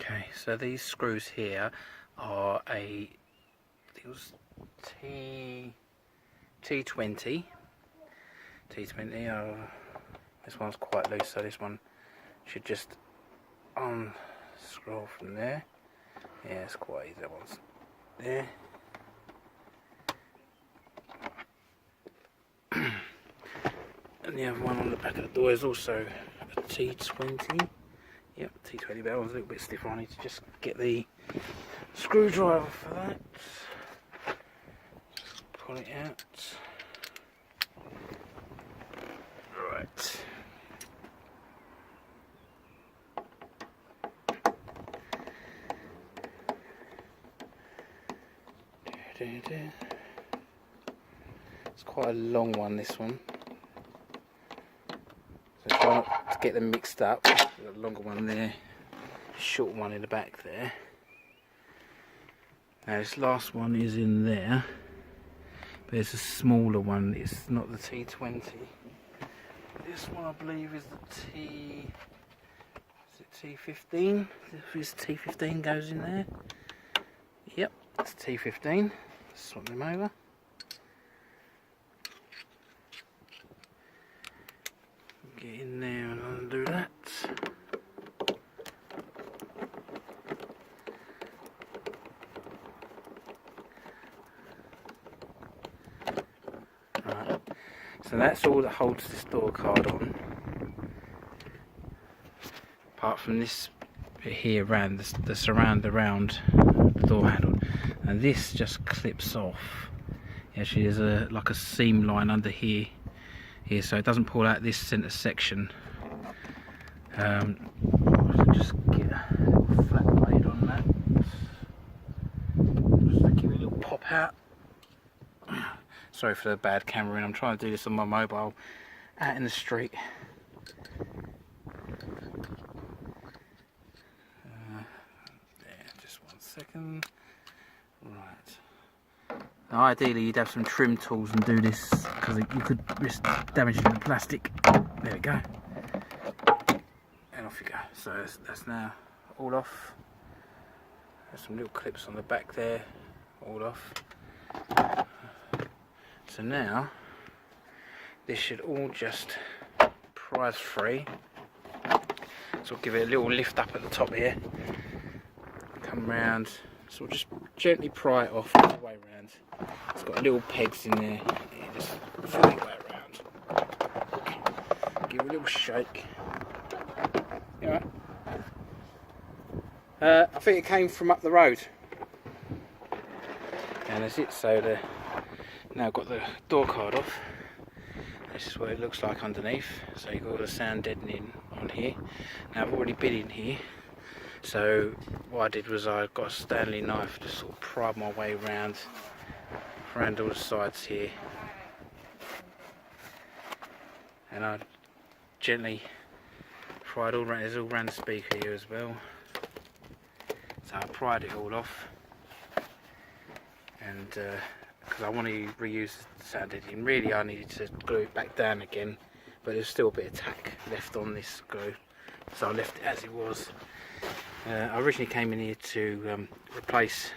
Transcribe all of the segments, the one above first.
Okay, so these screws here are I think it was T20. This one's quite loose, so this one should just unscrew from there. Yeah, it's quite easy. That one's there. And the other one on the back of the door is also a T20. Yep, T20, that one's a little bit stiffer. I need to just get the screwdriver for that. Just pull it out. Right. It's quite a long one, this one. So try not to get them mixed up. There's a longer one there, short one in the back there. Now this last one is in there, but it's a smaller one. It's not the T20. This one I believe is the T15? If this T15 goes in there. Yep, it's T15. Swap them over. Get in there and undo that. Right. So that's all that holds this door card on. Apart from this bit here around the surround around the door handle. And this just clips off. Actually there's like a seam line under here, so it doesn't pull out this centre section. Just get a flat blade on that. Just to give it a little pop out. Sorry for the bad camera, I'm trying to do this on my mobile out in the street. Just 1 second. Right. Now ideally you'd have some trim tools and do this, because you could risk damaging the plastic. There we go. And off you go. So that's now all off. There's some little clips on the back there, all off. So now this should all just prise free. So we'll give it a little lift up at the top here. Come round. So we'll just gently pry it off all the way around. It's got little pegs in there. You just feel it way around. Give it a little shake. Alright. I think it came from up the road. And that's it. So now I've got the door card off. This is what it looks like underneath. So you've got the sound deadening on here. Now I've already been in here. So what I did was I got a Stanley knife to sort of pry my way around all the sides here, and I gently pried all around. There's all around the speaker here as well. So I pried it all off, and because I want to reuse the sound editing, really I needed to glue it back down again, but there's still a bit of tack left on this glue, so I left it as it was. I originally came in here to replace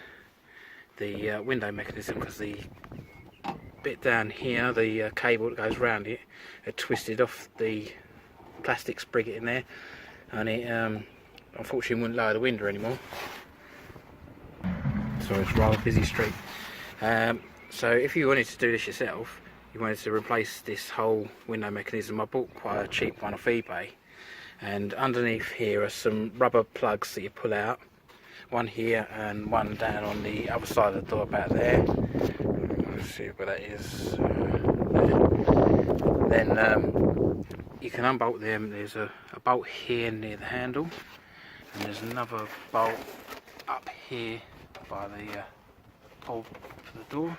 the window mechanism, because the bit down here, the cable that goes around it, had twisted off the plastic spriget in there, and it unfortunately wouldn't lower the window anymore. So it's a rather busy street. So if you wanted to do this yourself, you wanted to replace this whole window mechanism, I bought quite a cheap one off eBay. And underneath here are some rubber plugs that you pull out, one here and one down on the other side of the door, about there. Let's see where that is. There. Then you can unbolt them. There's a bolt here near the handle, and there's another bolt up here by the pole for the door.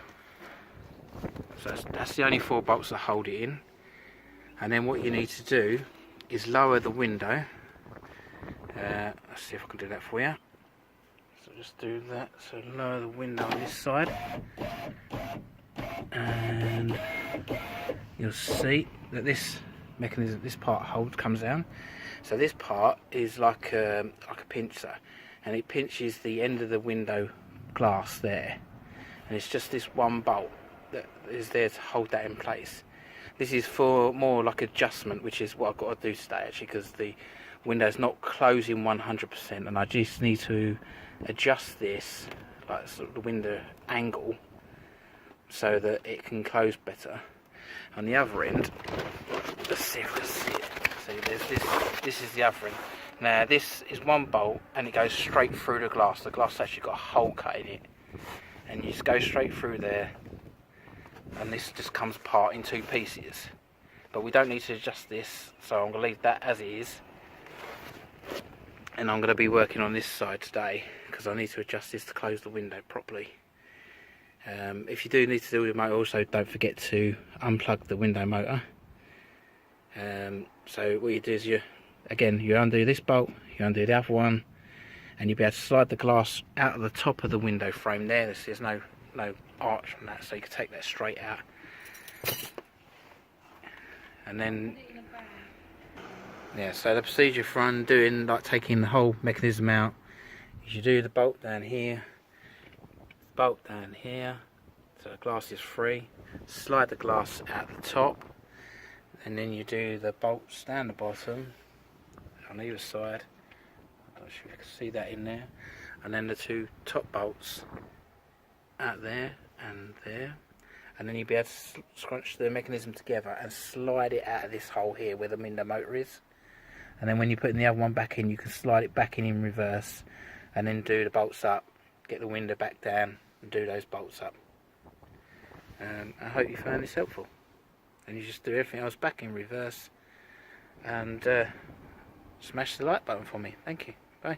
So that's the only 4 bolts that hold it in. And then what you need to do is lower the window. Let's see if I can do that for you. So just do that. So lower the window on this side, and you'll see that this mechanism, this part comes down. So this part is like a pincer. and it pinches the end of the window glass there, and it's just this one bolt that is there to hold that in place. This is for more like adjustment, which is what I've got to do today actually, because the window's not closing 100%, and I just need to adjust this, like sort of the window angle, so that it can close better. On the other end, let's see if we can see it. See, this is the other end. Now this is one bolt and it goes straight through the glass. The glass actually got a hole cut in it, and you just go straight through there, and this just comes apart in 2 pieces. But we don't need to adjust this, so I'm going to leave that as it is, and I'm going to be working on this side today because I need to adjust this to close the window properly. If you do need to do the motor, also don't forget to unplug the window motor. So what you do is you undo this bolt, you undo the other one, and you'll be able to slide the glass out of the top of the window frame there. There's no arch on that, so you can take that straight out. And then, yeah, so the procedure for undoing, like taking the whole mechanism out, is you do the bolt down here, bolt down here, so the glass is free, slide the glass out the top, and then you do the bolts down the bottom on either side. I'm not sure if you can see that in there, and then the 2 top bolts out there, and then you'll be able to scrunch the mechanism together and slide it out of this hole here where the window motor is. And then when you're putting the other one back in, you can slide it back in reverse, and then do the bolts up, get the window back down, and do those bolts up. I hope you found this helpful. And you just do everything else back in reverse, and smash the like button for me. Thank you. Bye.